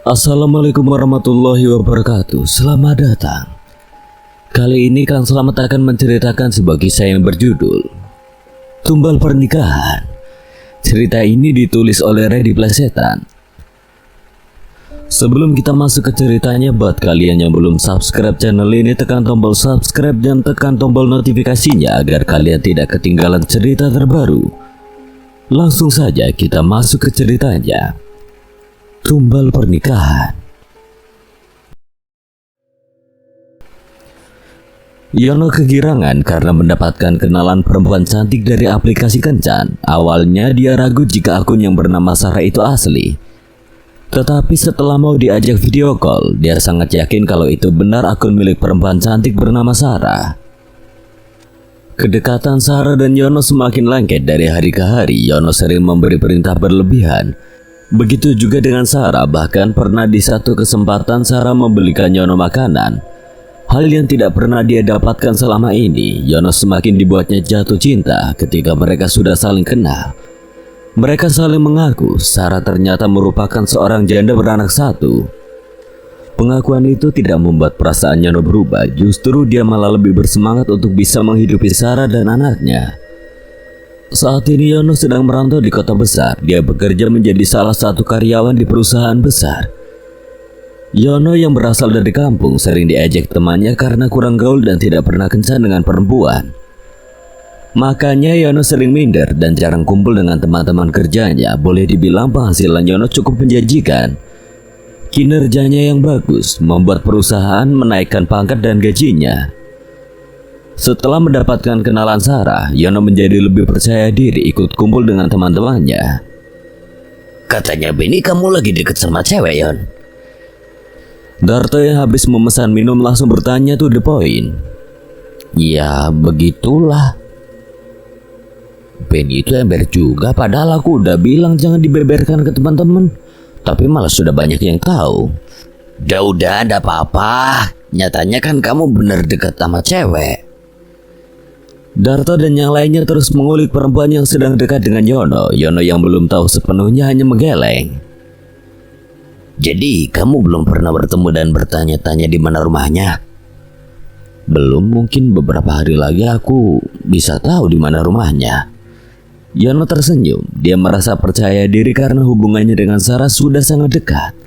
Assalamualaikum warahmatullahi wabarakatuh. Selamat datang. Kali ini Kang Slamet akan menceritakan sebuah kisah yang berjudul Tumbal Pernikahan. Cerita ini ditulis oleh Reddy Plesetan. Sebelum kita masuk ke ceritanya, buat kalian yang belum subscribe channel ini, tekan tombol subscribe dan tekan tombol notifikasinya agar kalian tidak ketinggalan cerita terbaru. Langsung saja kita masuk ke ceritanya. Tumbal Pernikahan. Yono kegirangan karena mendapatkan kenalan perempuan cantik dari aplikasi kencan. Awalnya dia ragu jika akun yang bernama Sarah itu asli. Tetapi setelah mau diajak video call, dia sangat yakin kalau itu benar akun milik perempuan cantik bernama Sarah. Kedekatan Sarah dan Yono semakin lengket dari hari ke hari. Yono sering memberi perintah berlebihan. Begitu juga dengan Sarah, bahkan pernah di satu kesempatan Sarah membelikan Yono makanan. Hal yang tidak pernah dia dapatkan selama ini. Yono semakin dibuatnya jatuh cinta ketika mereka sudah saling kenal. Mereka saling mengaku Sarah ternyata merupakan seorang janda beranak satu. Pengakuan itu tidak membuat perasaan Yono berubah. Justru dia malah lebih bersemangat untuk bisa menghidupi Sarah dan anaknya. Saat ini Yono sedang merantau di kota besar. Dia bekerja menjadi salah satu karyawan di perusahaan besar. Yono yang berasal dari kampung sering diejek temannya karena kurang gaul dan tidak pernah kencan dengan perempuan. Makanya Yono sering minder dan jarang kumpul dengan teman-teman kerjanya. Boleh dibilang penghasilan Yono cukup menjanjikan. Kinerjanya yang bagus membuat perusahaan menaikkan pangkat dan gajinya. Setelah mendapatkan kenalan Sarah, Yono menjadi lebih percaya diri ikut kumpul dengan teman-temannya. Katanya Benny kamu lagi deket sama cewek, Yon. Darto yang habis memesan minum langsung bertanya to the point. Ya begitulah. Benny itu ember juga, padahal aku udah bilang jangan dibeberkan ke teman-teman. Tapi malah sudah banyak yang tahu. Udah, ada apa-apa. Nyatanya kan kamu bener deket sama cewek. Darto dan yang lainnya terus mengulik perempuan yang sedang dekat dengan Yono. Yono yang belum tahu sepenuhnya hanya menggeleng. Jadi kamu belum pernah bertemu dan bertanya-tanya di mana rumahnya? Belum, mungkin beberapa hari lagi aku bisa tahu di mana rumahnya. Yono tersenyum. Dia merasa percaya diri karena hubungannya dengan Sarah sudah sangat dekat.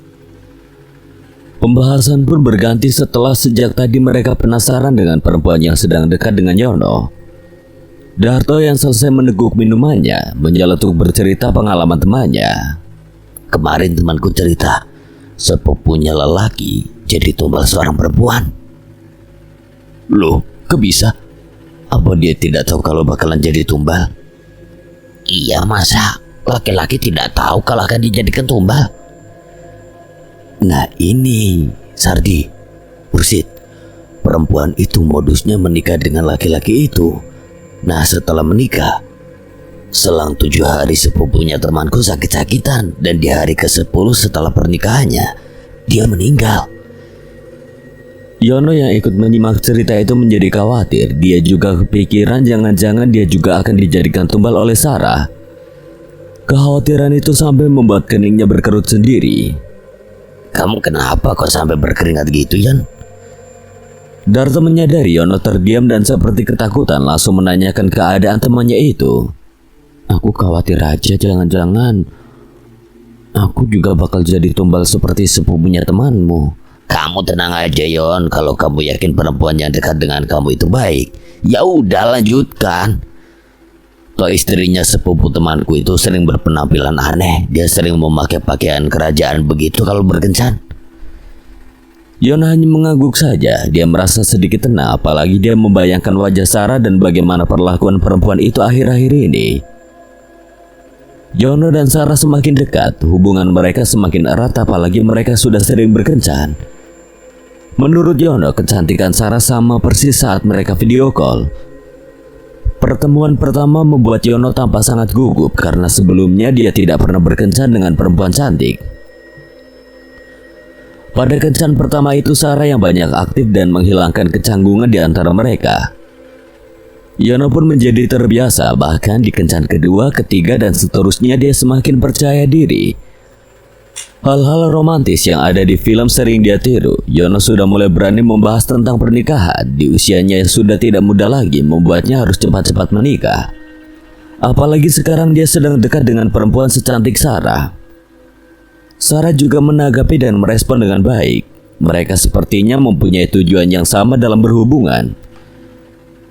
Pembahasan pun berganti setelah sejak tadi mereka penasaran dengan perempuan yang sedang dekat dengan Yono. Darto yang selesai meneguk minumannya menyeletuk bercerita pengalaman temannya. Kemarin temanku cerita sepupunya lelaki jadi tumbal seorang perempuan. Loh, kok bisa? Apa dia tidak tahu kalau bakalan jadi tumbal? Iya, masa laki-laki tidak tahu kalau akan dijadikan tumbal? Nah ini, Sardi, Ursid, perempuan itu modusnya menikah dengan laki-laki itu. Nah setelah menikah, selang 7 hari sepupunya temanku sakit-sakitan. Dan di hari ke-10 setelah pernikahannya, dia meninggal. Yono yang ikut menyimak cerita itu menjadi khawatir. Dia juga kepikiran jangan-jangan dia juga akan dijadikan tumbal oleh Sarah. Kekhawatiran itu sampai membuat keningnya berkerut sendiri. Kamu kenapa kok sampai berkeringat gitu, Yan? Darto menyadari Yono terdiam dan seperti ketakutan langsung menanyakan keadaan temannya itu. Aku khawatir aja jangan-jangan aku juga bakal jadi tumbal seperti sepupunya temanmu. Kamu tenang aja, Yon. Kalau kamu yakin perempuan yang dekat dengan kamu itu baik, ya udah lanjutkan. Toh istrinya sepupu temanku itu sering berpenampilan aneh. Dia sering memakai pakaian kerajaan begitu kalau berkencan. Yono hanya mengangguk saja. Dia merasa sedikit tenang, apalagi dia membayangkan wajah Sarah dan bagaimana perlakuan perempuan itu akhir-akhir ini. Yono dan Sarah semakin dekat. Hubungan mereka semakin erat, apalagi mereka sudah sering berkencan. Menurut Yono, kecantikan Sarah sama persis saat mereka video call. Pertemuan pertama membuat Yono tampak sangat gugup karena sebelumnya dia tidak pernah berkencan dengan perempuan cantik. Pada kencan pertama itu Sarah yang banyak aktif dan menghilangkan kecanggungan di antara mereka. Yono pun menjadi terbiasa, bahkan di kencan kedua, ketiga, dan seterusnya dia semakin percaya diri. Hal-hal romantis yang ada di film sering dia tiru. Yono sudah mulai berani membahas tentang pernikahan. Di usianya yang sudah tidak muda lagi membuatnya harus cepat-cepat menikah. Apalagi sekarang dia sedang dekat dengan perempuan secantik Sarah. Sarah juga menanggapi dan merespon dengan baik. Mereka sepertinya mempunyai tujuan yang sama dalam berhubungan.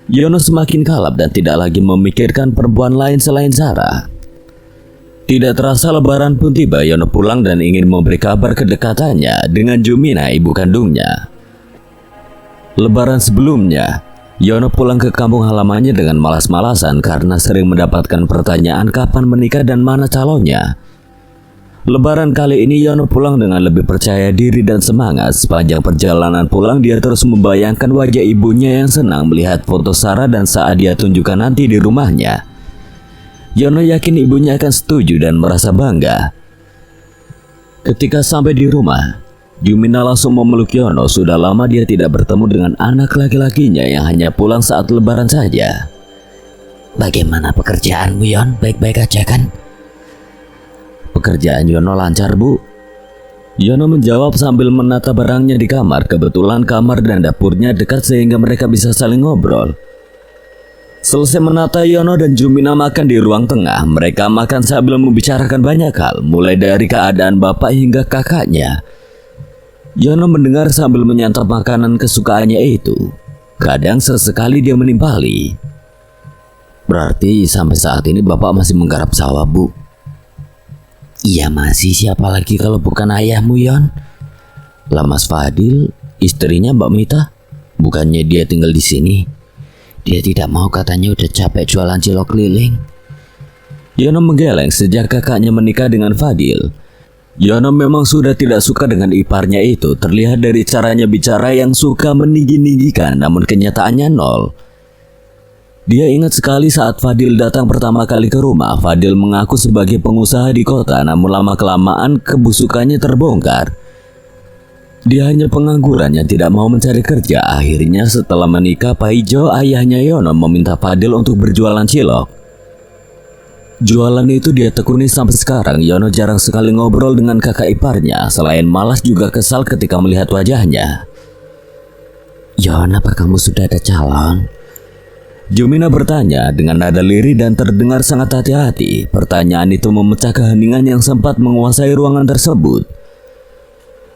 Yono semakin kalap dan tidak lagi memikirkan perempuan lain selain Sarah. Tidak terasa lebaran pun tiba. Yono pulang dan ingin memberi kabar kedekatannya dengan Jumina, ibu kandungnya. Lebaran sebelumnya, Yono pulang ke kampung halamannya dengan malas-malasan karena sering mendapatkan pertanyaan kapan menikah dan mana calonnya. Lebaran kali ini Yono pulang dengan lebih percaya diri dan semangat. Sepanjang perjalanan pulang dia terus membayangkan wajah ibunya yang senang melihat foto Sarah dan saat dia tunjukkan nanti di rumahnya. Yono yakin ibunya akan setuju dan merasa bangga. Ketika sampai di rumah, Jumina langsung memeluk Yono. Sudah lama dia tidak bertemu dengan anak laki-lakinya yang hanya pulang saat lebaran saja. Bagaimana pekerjaanmu, Yon? Baik-baik aja kan? Pekerjaan Yono lancar, Bu. Yono menjawab sambil menata barangnya di kamar. Kebetulan kamar dan dapurnya dekat sehingga mereka bisa saling ngobrol. Selesai menata, Yono dan Jumina makan di ruang tengah. Mereka makan sambil membicarakan banyak hal, mulai dari keadaan bapak hingga kakaknya. Yono mendengar sambil menyantap makanan kesukaannya itu. Kadang sesekali dia menimpali. Berarti sampai saat ini bapak masih menggarap sawah, Bu? Iya masih, siapa lagi kalau bukan ayahmu, Yon? Lah Mas Fadil, istrinya Mbak Mita, bukannya dia tinggal di sini? Dia tidak mau, katanya udah capek jualan cilok keliling. Yono menggeleng sejak kakaknya menikah dengan Fadil. Yono memang sudah tidak suka dengan iparnya itu. Terlihat dari caranya bicara yang suka meninggi-ninggikan, namun kenyataannya nol. Dia ingat sekali saat Fadil datang pertama kali ke rumah. Fadil mengaku sebagai pengusaha di kota, namun lama-kelamaan kebusukannya terbongkar. Dia hanya pengangguran yang tidak mau mencari kerja. Akhirnya setelah menikah, Pak Ijo, ayahnya Yono, meminta Fadil untuk berjualan cilok. Jualan itu dia tekuni sampai sekarang. Yono jarang sekali ngobrol dengan kakak iparnya. Selain malas juga kesal ketika melihat wajahnya. Yon, apa kamu sudah ada calon? Jumina bertanya dengan nada lirih dan terdengar sangat hati-hati. Pertanyaan itu memecah keheningan yang sempat menguasai ruangan tersebut.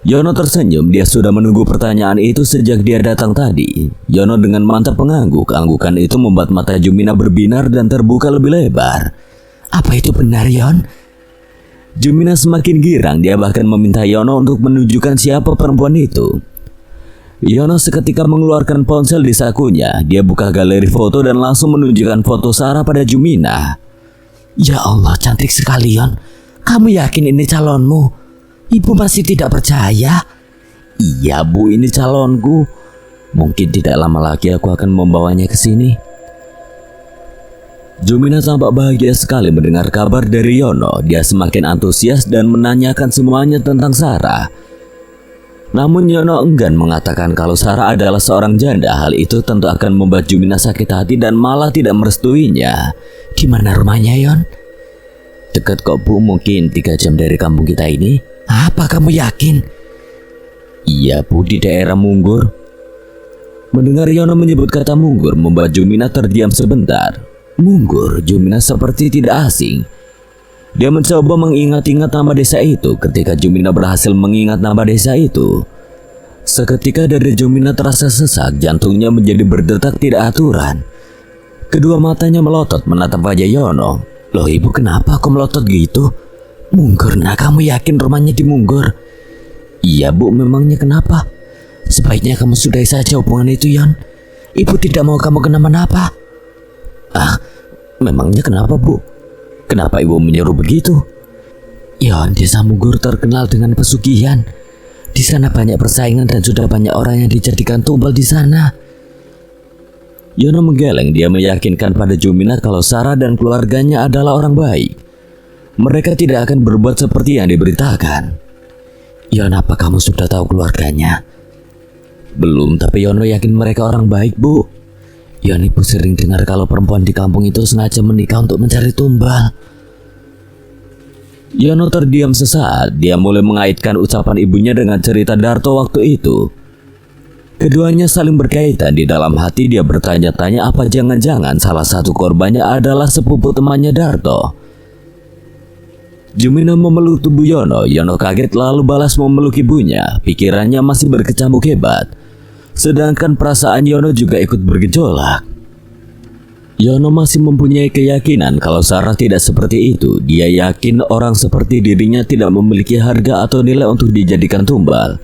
Yono tersenyum, dia sudah menunggu pertanyaan itu sejak dia datang tadi. Yono dengan mantap mengangguk. Anggukan itu membuat mata Jumina berbinar dan terbuka lebih lebar. Apa itu benar, Yon? Jumina semakin girang, dia bahkan meminta Yono untuk menunjukkan siapa perempuan itu. Yono seketika mengeluarkan ponsel di sakunya. Dia buka galeri foto dan langsung menunjukkan foto Sarah pada Jumina. Ya Allah, cantik sekali, Yon. Kamu yakin ini calonmu? Ibu masih tidak percaya. Iya, Bu, ini calonku. Mungkin tidak lama lagi aku akan membawanya ke sini. Jumina tampak bahagia sekali mendengar kabar dari Yono. Dia semakin antusias dan menanyakan semuanya tentang Sarah. Namun Yono enggan mengatakan kalau Sarah adalah seorang janda. Hal itu tentu akan membuat Jumina sakit hati dan malah tidak merestuinya. Di mana rumahnya, Yon? Dekat kok, Bu, mungkin 3 jam dari kampung kita ini. Apa kamu yakin? Iya, Bu, di daerah Munggur. Mendengar Yono menyebut kata Munggur membuat Jumina terdiam sebentar. Munggur, Jumina seperti tidak asing. Dia mencoba mengingat-ingat nama desa itu. Ketika Jumina berhasil mengingat nama desa itu, seketika dada Jumina terasa sesak, jantungnya menjadi berdetak tidak aturan. Kedua matanya melotot menatap wajah Yono. Loh, Ibu, kenapa kok melotot gitu? Munggur, nah kamu yakin rumahnya di Munggur? Iya, Bu, memangnya kenapa? Sebaiknya kamu sudahi saja hubungan itu, Yon. Ibu tidak mau kamu kenapa-napa. Memangnya kenapa, Bu? Kenapa Ibu menyuruh begitu? Yon, desa Munggur terkenal dengan pesugihan. Di sana banyak persaingan dan sudah banyak orang yang dijadikan tumbal di sana. Yono menggeleng, dia meyakinkan pada Jumina kalau Sarah dan keluarganya adalah orang baik. Mereka tidak akan berbuat seperti yang diberitakan. Yon, apa kamu sudah tahu keluarganya? Belum, tapi Yono yakin mereka orang baik, Bu. Yon, Ibu sering dengar kalau perempuan di kampung itu sengaja menikah untuk mencari tumbal. Yono terdiam sesaat. Dia mulai mengaitkan ucapan ibunya dengan cerita Darto waktu itu. Keduanya saling berkaitan. Di dalam hati dia bertanya-tanya apa jangan-jangan salah satu korbannya adalah sepupu temannya Darto. Jumina memeluk tubuh Yono. Yono kaget lalu balas memeluk ibunya. Pikirannya masih berkecamuk hebat. Sedangkan perasaan Yono juga ikut bergejolak. Yono masih mempunyai keyakinan kalau Sarah tidak seperti itu. Dia yakin orang seperti dirinya tidak memiliki harga atau nilai untuk dijadikan tumbal.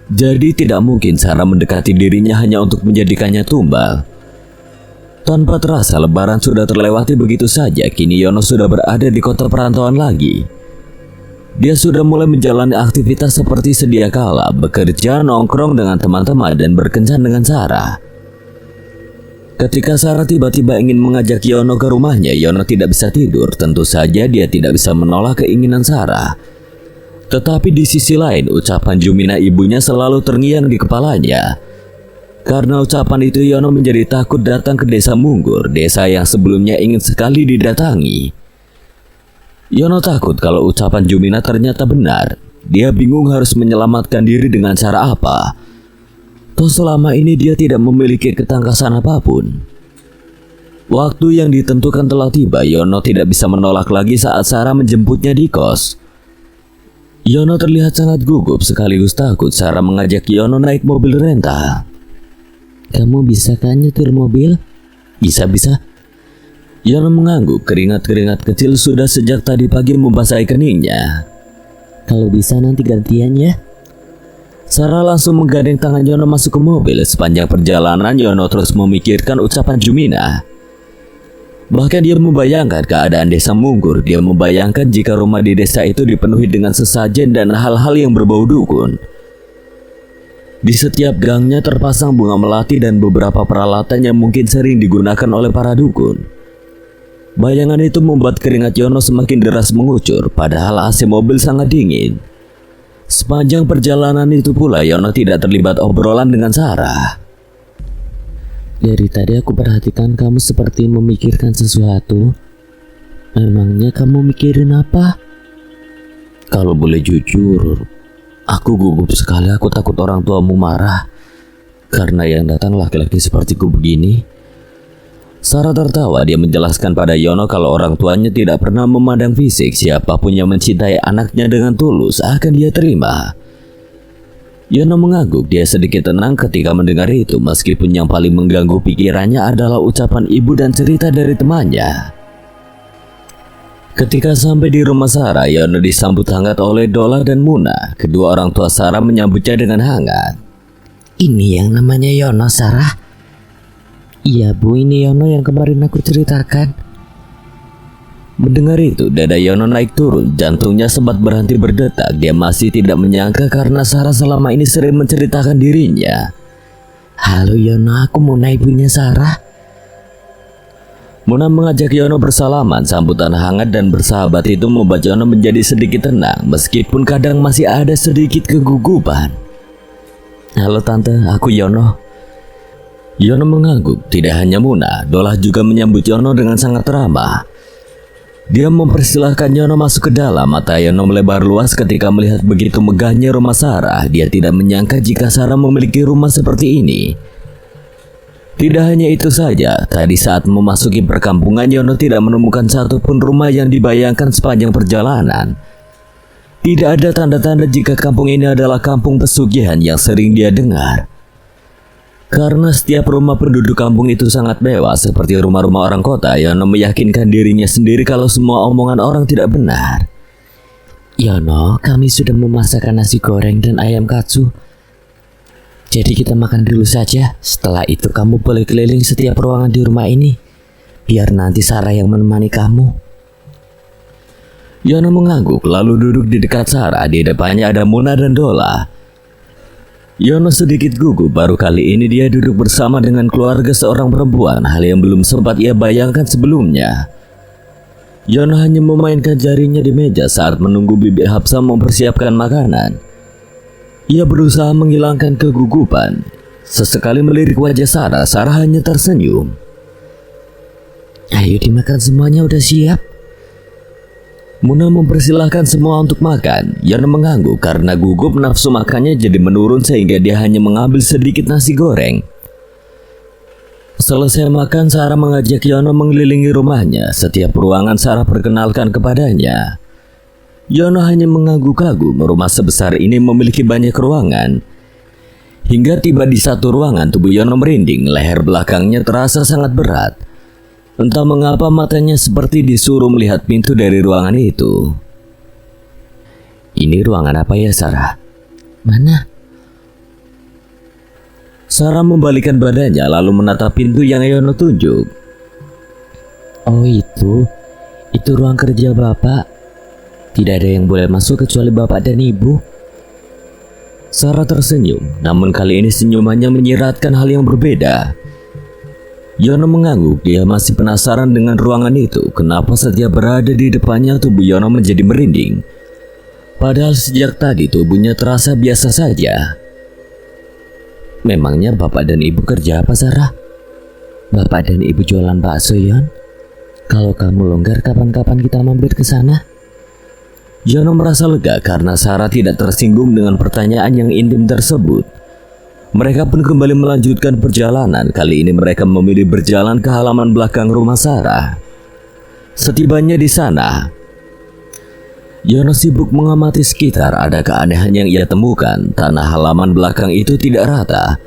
Jadi tidak mungkin Sarah mendekati dirinya hanya untuk menjadikannya tumbal. Tanpa terasa lebaran sudah terlewati begitu saja. Kini Yono sudah berada di kota perantauan lagi. Dia sudah mulai menjalani aktivitas seperti sedia kala, bekerja, nongkrong dengan teman-teman, dan berkencan dengan Sarah. Ketika Sarah tiba-tiba ingin mengajak Yono ke rumahnya, Yono tidak bisa tidur. Tentu saja dia tidak bisa menolak keinginan Sarah. Tetapi di sisi lain, ucapan Jumina ibunya selalu terngiang di kepalanya. Karena ucapan itu, Yono menjadi takut datang ke desa Munggur, desa yang sebelumnya ingin sekali didatangi. Yono takut kalau ucapan Jumina ternyata benar. Dia bingung harus menyelamatkan diri dengan cara apa. Toh selama ini dia tidak memiliki ketangkasan apapun. Waktu yang ditentukan telah tiba. Yono tidak bisa menolak lagi saat Sarah menjemputnya di kos. Yono terlihat sangat gugup sekaligus takut. Sarah mengajak Yono naik mobil rental. Kamu bisa kan nyetir mobil? Bisa. Yono mengangguk. Keringat-keringat kecil sudah sejak tadi pagi membasahi keningnya. Kalau bisa nanti gantian ya. Sarah langsung menggandeng tangan Yono masuk ke mobil. Sepanjang perjalanan Yono terus memikirkan ucapan Jumina. Bahkan dia membayangkan keadaan desa Munggur. Dia membayangkan jika rumah di desa itu dipenuhi dengan sesajen dan hal-hal yang berbau dukun. Di setiap gangnya terpasang bunga melati dan beberapa peralatan yang mungkin sering digunakan oleh para dukun. Bayangan itu membuat keringat Yono semakin deras mengucur, padahal AC mobil sangat dingin. Sepanjang perjalanan itu pula Yono tidak terlibat obrolan dengan Sarah. Dari tadi aku perhatikan kamu seperti memikirkan sesuatu. Memangnya kamu mikirin apa? Kalau boleh jujur, aku gugup sekali. Aku takut orang tuamu marah karena yang datang laki-laki sepertiku begini. Sarah tertawa. Dia menjelaskan pada Yono kalau orang tuanya tidak pernah memandang fisik. Siapapun yang mencintai anaknya dengan tulus akan dia terima. Yono mengangguk. Dia sedikit tenang ketika mendengar itu, meskipun yang paling mengganggu pikirannya adalah ucapan ibu dan cerita dari temannya. Ketika sampai di rumah Sarah, Yono disambut hangat oleh Dola dan Muna. Kedua orang tua Sarah menyambutnya dengan hangat. Ini yang namanya Yono, Sarah? Iya Bu, ini Yono yang kemarin aku ceritakan. Mendengar itu, dada Yono naik turun. Jantungnya sempat berhenti berdetak. Dia masih tidak menyangka karena Sarah selama ini sering menceritakan dirinya. Halo Yono, aku Muna, ibunya Sarah. Muna mengajak Yono bersalaman. Sambutan hangat dan bersahabat itu membuat Yono menjadi sedikit tenang, meskipun kadang masih ada sedikit kegugupan. Halo Tante, aku Yono. Yono mengangguk. Tidak hanya Muna, Dolah juga menyambut Yono dengan sangat ramah. Dia mempersilahkan Yono masuk ke dalam. Mata Yono melebar luas ketika melihat begitu megahnya rumah Sarah. Dia tidak menyangka jika Sarah memiliki rumah seperti ini. Tidak hanya itu saja, tadi saat memasuki perkampungan Yono tidak menemukan satupun rumah yang dibayangkan sepanjang perjalanan. Tidak ada tanda-tanda jika kampung ini adalah kampung pesugihan yang sering dia dengar. Karena setiap rumah penduduk kampung itu sangat mewah seperti rumah-rumah orang kota, Yono meyakinkan dirinya sendiri kalau semua omongan orang tidak benar. Yono, kami sudah memasakkan nasi goreng dan ayam katsu. Jadi kita makan dulu saja. Setelah itu kamu boleh keliling setiap ruangan di rumah ini. Biar nanti Sarah yang menemani kamu. Yono mengangguk lalu duduk di dekat Sarah. Di depannya ada Muna dan Dola. Yono sedikit gugup. Baru kali ini dia duduk bersama dengan keluarga seorang perempuan, hal yang belum sempat ia bayangkan sebelumnya. Yono hanya memainkan jarinya di meja saat menunggu Bibi Hapsa mempersiapkan makanan. Ia berusaha menghilangkan kegugupan. Sesekali melirik wajah Sarah, Sarah hanya tersenyum. Ayo dimakan semuanya, udah siap. Muna mempersilahkan semua untuk makan. Yono mengangguk karena gugup nafsu makannya jadi menurun sehingga dia hanya mengambil sedikit nasi goreng. Selesai makan, Sarah mengajak Yono mengelilingi rumahnya. Setiap ruangan Sarah perkenalkan kepadanya. Yono hanya mengangguk-kagum, rumah sebesar ini memiliki banyak ruangan. Hingga tiba di satu ruangan, tubuh Yono merinding, leher belakangnya terasa sangat berat. Entah mengapa matanya seperti disuruh melihat pintu dari ruangan itu. Ini ruangan apa ya, Sarah? Mana? Sarah membalikkan badannya lalu menatap pintu yang Yono tunjuk. Oh itu ruang kerja Bapak. Tidak ada yang boleh masuk kecuali Bapak dan Ibu. Sarah tersenyum, namun kali ini senyumannya menyiratkan hal yang berbeda. Yono mengangguk, dia masih penasaran dengan ruangan itu. Kenapa setiap berada di depannya tubuh Yono menjadi merinding. Padahal sejak tadi tubuhnya terasa biasa saja. Memangnya Bapak dan Ibu kerja apa, Sarah? Bapak dan Ibu jualan bakso, Yon. Kalau kamu longgar, kapan-kapan kita mampir ke sana. Yono merasa lega karena Sarah tidak tersinggung dengan pertanyaan yang intim tersebut. Mereka pun kembali melanjutkan perjalanan. Kali ini mereka memilih berjalan ke halaman belakang rumah Sarah. Setibanya di sana, Yono sibuk mengamati sekitar. Ada keanehan yang ia temukan. Tanah halaman belakang itu tidak rata.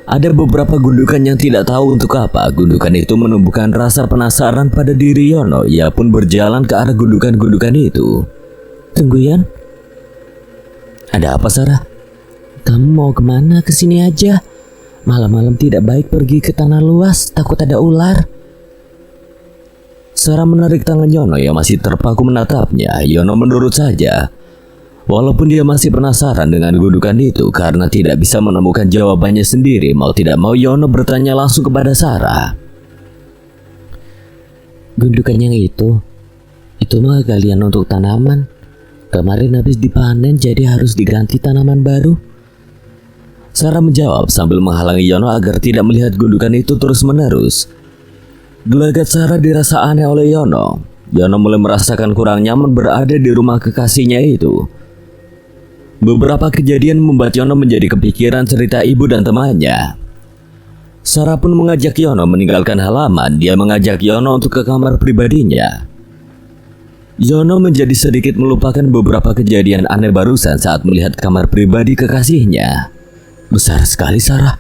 Ada beberapa gundukan yang tidak tahu untuk apa. Gundukan itu menumbuhkan rasa penasaran pada diri Yono. Ia pun berjalan ke arah gundukan-gundukan itu. Tunggu, Yon. Ada apa, Sarah? Kamu mau kemana? Kesini aja. Malam-malam tidak baik pergi ke tanah luas, takut ada ular. Sarah menarik tangan Yono yang masih terpaku menatapnya. Yono menurut saja. Walaupun dia masih penasaran dengan gundukan itu karena tidak bisa menemukan jawabannya sendiri, mau tidak mau Yono bertanya langsung kepada Sarah. Gundukan yang itu mah galian untuk tanaman. Kemarin habis dipanen jadi harus diganti tanaman baru. Sarah menjawab sambil menghalangi Yono agar tidak melihat gundukan itu terus-menerus. Gelagat Sarah dirasa aneh oleh Yono. Yono mulai merasakan kurang nyaman berada di rumah kekasihnya itu. Beberapa kejadian membuat Yono menjadi kepikiran cerita ibu dan temannya. Sarah pun mengajak Yono meninggalkan halaman. Dia mengajak Yono untuk ke kamar pribadinya. Yono menjadi sedikit melupakan beberapa kejadian aneh barusan saat melihat kamar pribadi kekasihnya. Besar sekali, Sarah.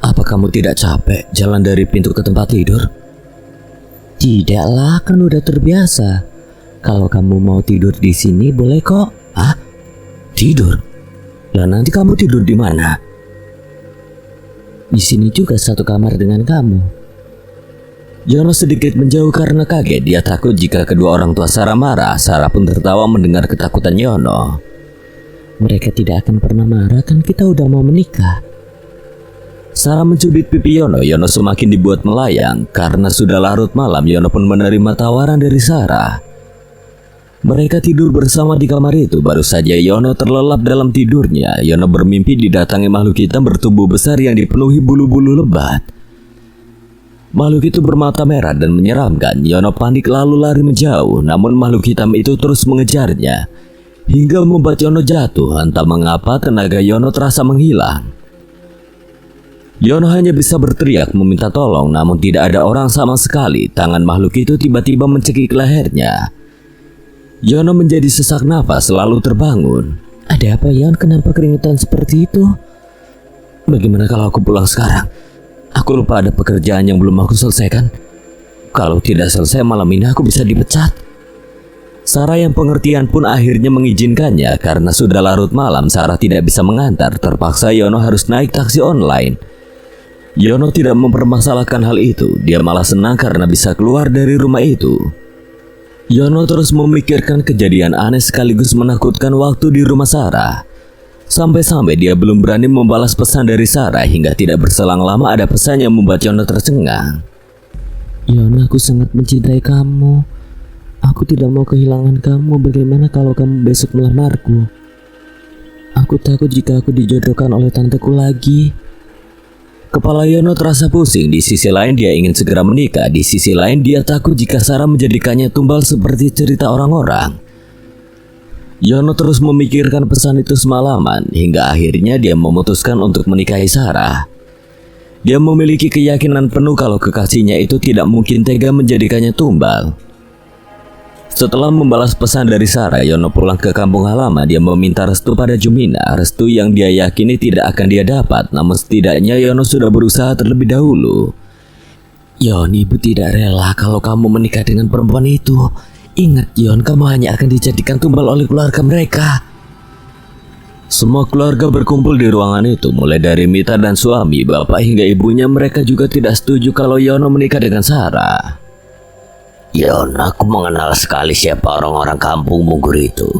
Apa kamu tidak capek jalan dari pintu ke tempat tidur? Tidaklah, kan udah terbiasa. Kalau kamu mau tidur di sini boleh kok. Hah? Tidur? Lah nanti kamu tidur di mana? Di sini juga satu kamar dengan kamu. Yono sedikit menjauh karena kaget. Dia takut jika kedua orang tua Sarah marah. Sarah pun tertawa mendengar ketakutan Yono. Mereka tidak akan pernah marah, kan kita udah mau menikah. Sarah mencubit pipi Yono. Yono semakin dibuat melayang. Karena sudah larut malam, Yono pun menerima tawaran dari Sarah. Mereka tidur bersama di kamar itu. Baru saja Yono terlelap dalam tidurnya. Yono bermimpi didatangi makhluk hitam bertubuh besar yang dipenuhi bulu-bulu lebat. Makhluk itu bermata merah dan menyeramkan. Yono panik lalu lari menjauh. Namun makhluk hitam itu terus mengejarnya hingga membuat Yono jatuh. Entah mengapa tenaga Yono terasa menghilang. Yono hanya bisa berteriak meminta tolong, namun tidak ada orang sama sekali. Tangan makhluk itu tiba-tiba mencekik lehernya. Yono menjadi sesak nafas lalu terbangun. Ada apa, Yon? Kenapa keringetan seperti itu? Bagaimana kalau aku pulang sekarang? Aku lupa ada pekerjaan yang belum aku selesaikan. Kalau tidak selesai malam ini aku bisa dipecat. Sarah yang pengertian pun akhirnya mengizinkannya. Karena sudah larut malam, Sarah tidak bisa mengantar. Terpaksa Yono harus naik taksi online. Yono tidak mempermasalahkan hal itu. Dia malah senang karena bisa keluar dari rumah itu. Yono terus memikirkan kejadian aneh sekaligus menakutkan waktu di rumah Sarah. Sampai-sampai dia belum berani membalas pesan dari Sarah. Hingga tidak berselang lama ada pesan yang membuat Yono tercengang. Yono, aku sangat mencintai kamu. Aku tidak mau kehilangan kamu. Bagaimana kalau kamu besok melamarku? Aku takut jika aku dijodohkan oleh tanteku lagi. Kepala Yono terasa pusing. Di sisi lain dia ingin segera menikah. Di sisi lain dia takut jika Sarah menjadikannya tumbal seperti cerita orang-orang. Yono terus memikirkan pesan itu semalaman hingga akhirnya dia memutuskan untuk menikahi Sarah. Dia memiliki keyakinan penuh kalau kekasihnya itu tidak mungkin tega menjadikannya tumbal. Setelah membalas pesan dari Sarah, Yono pulang ke kampung halaman. Dia meminta restu pada Jumina, restu yang dia yakini tidak akan dia dapat. Namun setidaknya Yono sudah berusaha terlebih dahulu. Yon, ibu tidak rela kalau kamu menikah dengan perempuan itu. Ingat Yon, kamu hanya akan dijadikan tumbal oleh keluarga mereka. Semua keluarga berkumpul di ruangan itu, mulai dari Mita dan suami, bapak hingga ibunya. Mereka juga tidak setuju kalau Yono menikah dengan Sarah. Yon, aku mengenal sekali siapa orang-orang kampung Munggur itu.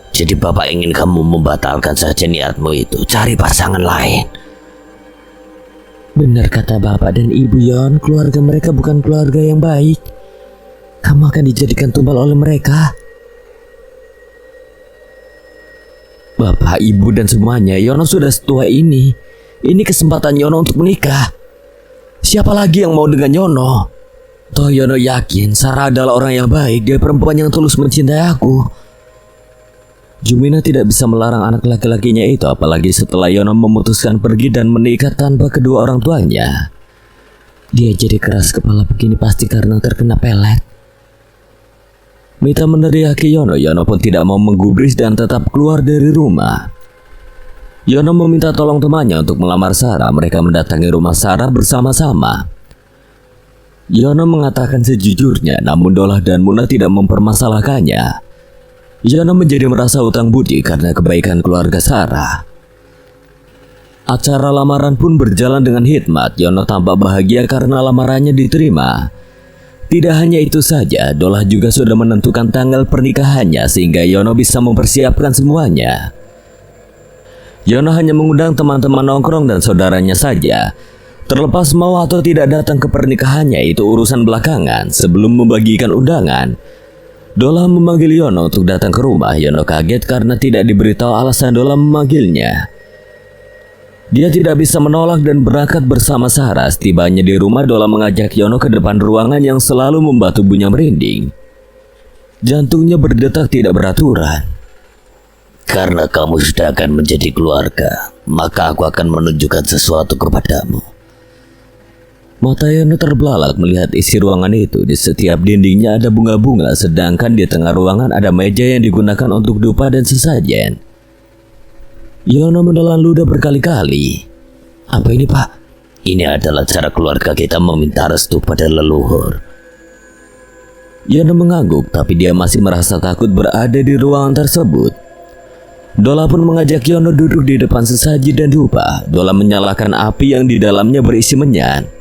Jadi bapak ingin kamu membatalkan saja niatmu itu. Cari pasangan lain. Benar kata bapak dan ibu Yon, keluarga mereka bukan keluarga yang baik. Kamu akan dijadikan tumbal oleh mereka. Bapak, ibu dan semuanya, Yono sudah setua ini. Ini kesempatan Yono untuk menikah. Siapa lagi yang mau dengan Yono? Toh Yono yakin Sarah adalah orang yang baik. Dia perempuan yang tulus mencintai aku. Jumina tidak bisa melarang anak laki-lakinya itu, apalagi setelah Yono memutuskan pergi dan menikah tanpa kedua orang tuanya. Dia jadi keras kepala begini pasti karena terkena pelet. Mita meneriaki Yono. Yono pun tidak mau menggubris dan tetap keluar dari rumah. Yono meminta tolong temannya untuk melamar Sarah. Mereka mendatangi rumah Sarah bersama-sama. Yono mengatakan sejujurnya, namun Dolah dan Muna tidak mempermasalahkannya. Yono menjadi merasa hutang budi karena kebaikan keluarga Sarah. Acara lamaran pun berjalan dengan hikmat. Yono tampak bahagia karena lamarannya diterima. Tidak hanya itu saja, Dolah juga sudah menentukan tanggal pernikahannya sehingga Yono bisa mempersiapkan semuanya. Yono hanya mengundang teman-teman nongkrong dan saudaranya saja. Terlepas mau atau tidak datang ke pernikahannya itu urusan belakangan. Sebelum membagikan undangan, Dolah memanggil Yono untuk datang ke rumah. Yono kaget karena tidak diberitahu alasan Dolah memanggilnya. Dia tidak bisa menolak dan berangkat bersama Sarah. Setibanya di rumah, Dolah mengajak Yono ke depan ruangan yang selalu membuat tubuhnya merinding. Jantungnya berdetak tidak beraturan. Karena kamu sudah akan menjadi keluarga, maka aku akan menunjukkan sesuatu kepadamu. Mata Yono terbelalak melihat isi ruangan itu. Di setiap dindingnya ada bunga-bunga, sedangkan di tengah ruangan ada meja yang digunakan untuk dupa dan sesajen. Yono menelan ludah berkali-kali. Apa ini, Pak? Ini adalah cara keluarga kita meminta restu pada leluhur. Yono mengangguk, tapi dia masih merasa takut berada di ruangan tersebut. Dolah pun mengajak Yono duduk di depan sesaji dan dupa. Dolah menyalakan api yang di dalamnya berisi menyan.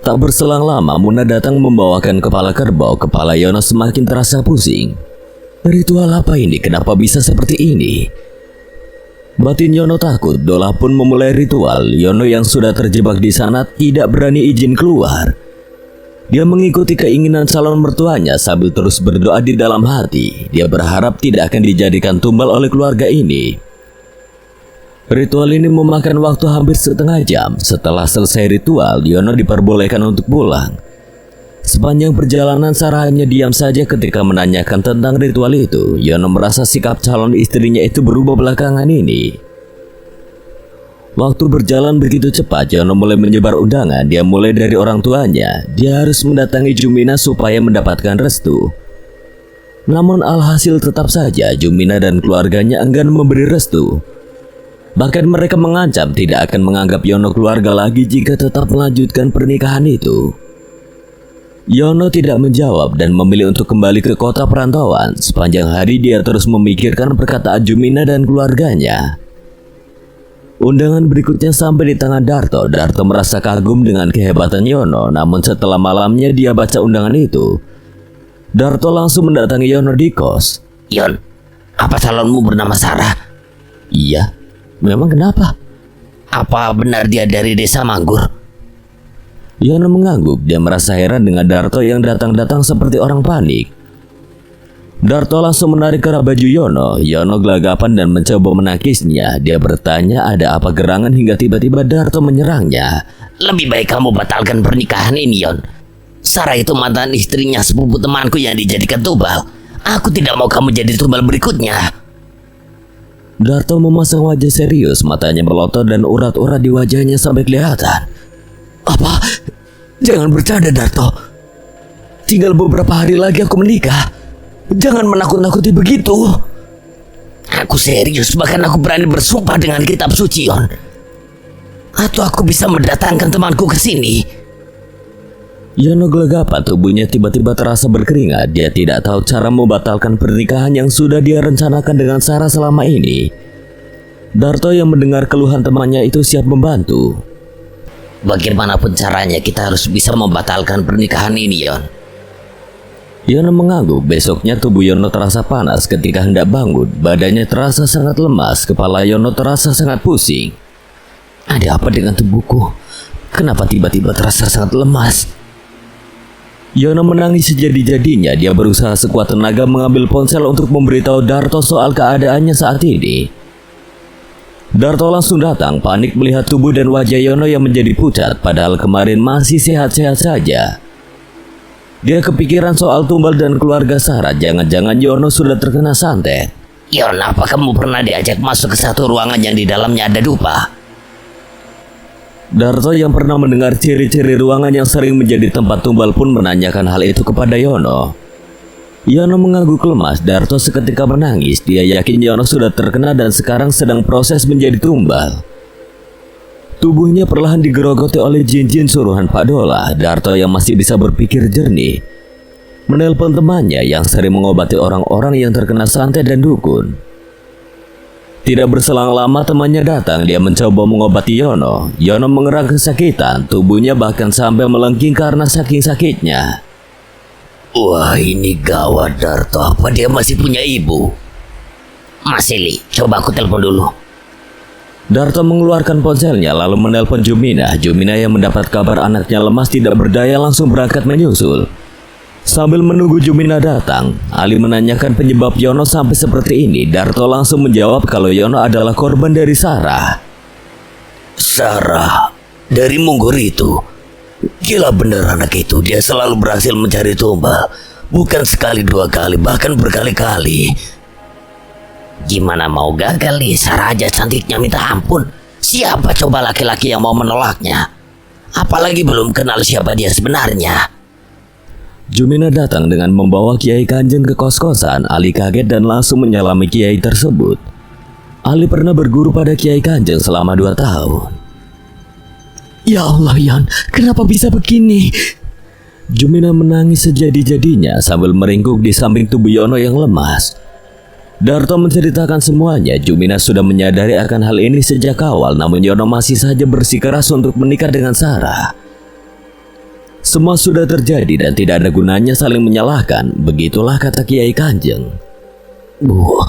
Tak berselang lama, Muna datang membawakan kepala kerbau. Kepala Yono semakin terasa pusing. Ritual apa ini? Kenapa bisa seperti ini? Batin Yono takut. Dolah pun memulai ritual. Yono yang sudah terjebak di sana tidak berani izin keluar. Dia mengikuti keinginan calon mertuanya sambil terus berdoa di dalam hati. Dia berharap tidak akan dijadikan tumbal oleh keluarga ini. Ritual ini memakan waktu hampir setengah jam. Setelah selesai ritual, Yono diperbolehkan untuk pulang. Sepanjang perjalanan Sarah hanya diam saja ketika menanyakan tentang ritual itu. Yono merasa sikap calon istrinya itu berubah belakangan ini. Waktu berjalan begitu cepat, Yono mulai menyebar undangan. Dia mulai dari orang tuanya. Dia harus mendatangi Jumina supaya mendapatkan restu. Namun alhasil tetap saja Jumina dan keluarganya enggan memberi restu. Bahkan mereka mengancam tidak akan menganggap Yono keluarga lagi jika tetap melanjutkan pernikahan itu. Yono tidak menjawab dan memilih untuk kembali ke kota perantauan. Sepanjang hari dia terus memikirkan perkataan Jumina dan keluarganya. Undangan berikutnya sampai di tangan Darto. Darto merasa kagum dengan kehebatan Yono. Namun setelah malamnya dia baca undangan itu, Darto langsung mendatangi Yono di kos. Yon, apa calonmu bernama Sarah? Iya. Memang kenapa? Apa benar dia dari desa Manggur? Yono mengangguk. Dia merasa heran dengan Darto yang datang-datang seperti orang panik. Darto langsung menarik kerah baju Yono. Yono gelagapan dan mencoba menangkisnya. Dia bertanya ada apa gerangan hingga tiba-tiba Darto menyerangnya. Lebih baik kamu batalkan pernikahan ini, Yon. Sarah itu mantan istrinya sepupu temanku yang dijadikan tumbal. Aku tidak mau kamu jadi tumbal berikutnya. Darto memasang wajah serius, matanya melotot dan urat-urat di wajahnya sampai kelihatan. Apa? Jangan bercanda, Darto. Tinggal beberapa hari lagi aku menikah. Jangan menakut-nakuti begitu. Aku serius, bahkan aku berani bersumpah dengan kitab suci, Yon. Atau aku bisa mendatangkan temanku ke sini. Yono gelagapan, tubuhnya tiba-tiba terasa berkeringat. Dia tidak tahu cara membatalkan pernikahan yang sudah dia rencanakan dengan Sarah selama ini. Darto yang mendengar keluhan temannya itu siap membantu. Bagaimanapun caranya kita harus bisa membatalkan pernikahan ini, Yon. Yono mengangguk. Besoknya tubuh Yono terasa panas ketika hendak bangun. Badannya terasa sangat lemas. Kepala Yono terasa sangat pusing. Ada apa dengan tubuhku? Kenapa tiba-tiba terasa sangat lemas? Yono menangis sejadi-jadinya. Dia berusaha sekuat tenaga mengambil ponsel untuk memberitahu Darto soal keadaannya saat ini. Darto langsung datang, panik melihat tubuh dan wajah Yono yang menjadi pucat, padahal kemarin masih sehat-sehat saja. Dia kepikiran soal tumbal dan keluarga Sarah. Jangan-jangan Yono sudah terkena santet. Yon, apa kamu pernah diajak masuk ke satu ruangan yang di dalamnya ada dupa? Darto yang pernah mendengar ciri-ciri ruangan yang sering menjadi tempat tumbal pun menanyakan hal itu kepada Yono. Yono mengangguk lemas. Darto seketika menangis. Dia yakin Yono sudah terkena dan sekarang sedang proses menjadi tumbal. Tubuhnya perlahan digerogoti oleh jin-jin suruhan Pak Dola. Darto yang masih bisa berpikir jernih menelpon temannya yang sering mengobati orang-orang yang terkena santet dan dukun. Tidak berselang lama temannya datang. Dia mencoba mengobati Yono. Yono mengerang kesakitan. Tubuhnya bahkan sampai melengking karena saking sakitnya. Wah, ini gawat, Darto. Apa dia masih punya ibu? Mas Eli, coba aku telepon dulu. Darto mengeluarkan ponselnya lalu menelpon Jumina. Jumina yang mendapat kabar anaknya lemas tidak berdaya langsung berangkat menyusul. Sambil menunggu Jumina datang, Ali menanyakan penyebab Yono sampai seperti ini. Darto langsung menjawab kalau Yono adalah korban dari Sarah. Sarah, dari Munggur itu. Gila bener anak itu, dia selalu berhasil mencari tumbal. Bukan sekali dua kali, bahkan berkali-kali. Gimana mau gagal nih, Sarah aja cantiknya minta ampun. Siapa coba laki-laki yang mau menolaknya? Apalagi belum kenal siapa dia sebenarnya. Jumina datang dengan membawa Kiai Kanjeng ke kos-kosan. Ali kaget dan langsung menyalami Kiai tersebut. Ali pernah berguru pada Kiai Kanjeng selama 2 tahun. Ya Allah, Yan, kenapa bisa begini? Jumina menangis sejadi-jadinya sambil meringkuk di samping tubuh Yono yang lemas. Darto menceritakan semuanya. Jumina sudah menyadari akan hal ini sejak awal, namun Yono masih saja bersikeras untuk menikah dengan Sarah. Semua sudah terjadi dan tidak ada gunanya saling menyalahkan. Begitulah kata Kiai Kanjeng. Bu,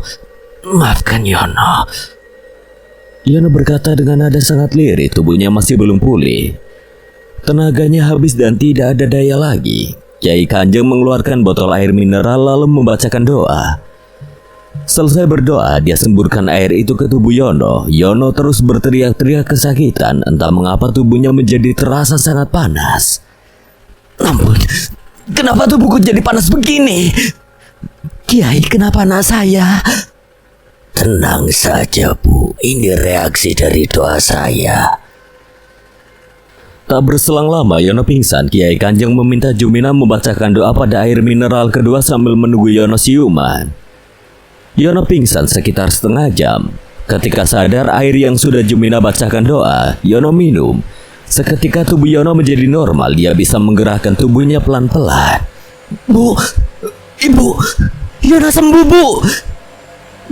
maafkan Yono. Yono berkata dengan nada sangat lirih. Tubuhnya masih belum pulih. Tenaganya habis dan tidak ada daya lagi. Kiai Kanjeng mengeluarkan botol air mineral lalu membacakan doa. Selesai berdoa, dia semburkan air itu ke tubuh Yono. Yono terus berteriak-teriak kesakitan. Entah mengapa tubuhnya menjadi terasa sangat panas. Ampun, kenapa tubuhku jadi panas begini? Kiai, kenapa anak saya? Tenang saja, Bu. Ini reaksi dari doa saya. Tak berselang lama, Yono pingsan. Kiai Kanjeng meminta Jumina membacakan doa pada air mineral kedua sambil menunggu Yono siuman. Yono pingsan sekitar setengah jam. Ketika sadar air yang sudah Jumina bacakan doa, Yono minum. Seketika tubuh Yono menjadi normal. Dia bisa menggerakkan tubuhnya pelan-pelan. Bu, Ibu, Yono sembuh, Bu.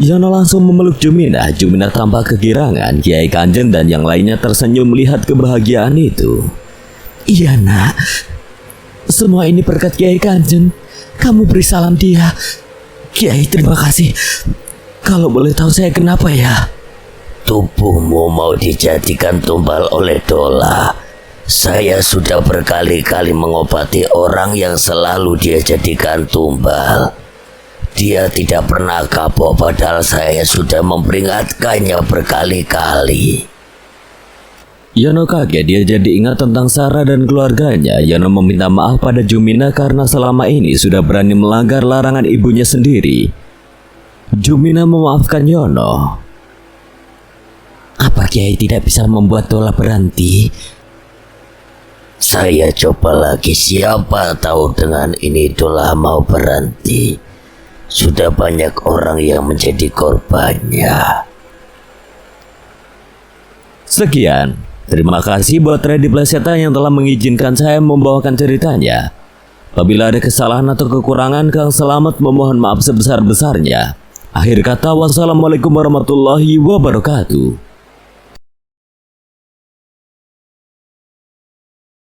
Yono langsung memeluk Jumina. Jumina tampak kegirangan. Kiai Kanjeng dan yang lainnya tersenyum melihat kebahagiaan itu. Iya, Nak. Semua ini berkat Kiai Kanjeng. Kamu beri salam dia. Kiai, terima kasih. Kalau boleh tahu saya kenapa ya? Tubuhmu mau dijadikan tumbal oleh Dola. Saya sudah berkali-kali mengobati orang yang selalu dia jadikan tumbal. Dia tidak pernah kapok padahal saya sudah memperingatkannya berkali-kali. Yono kaget, dia jadi ingat tentang Sarah dan keluarganya. Yono meminta maaf pada Jumina karena selama ini sudah berani melanggar larangan ibunya sendiri. Jumina memaafkan Yono. Apa Kiai tidak bisa membuat Dola berhenti? Saya coba lagi, siapa tahu dengan ini Dola mau berhenti. Sudah banyak orang yang menjadi korbannya. Sekian. Terima kasih buat Reddy Pleseta yang telah mengizinkan saya membawakan ceritanya. Apabila ada kesalahan atau kekurangan, Kang Selamat memohon maaf sebesar-besarnya. Akhir kata, wassalamualaikum warahmatullahi wabarakatuh.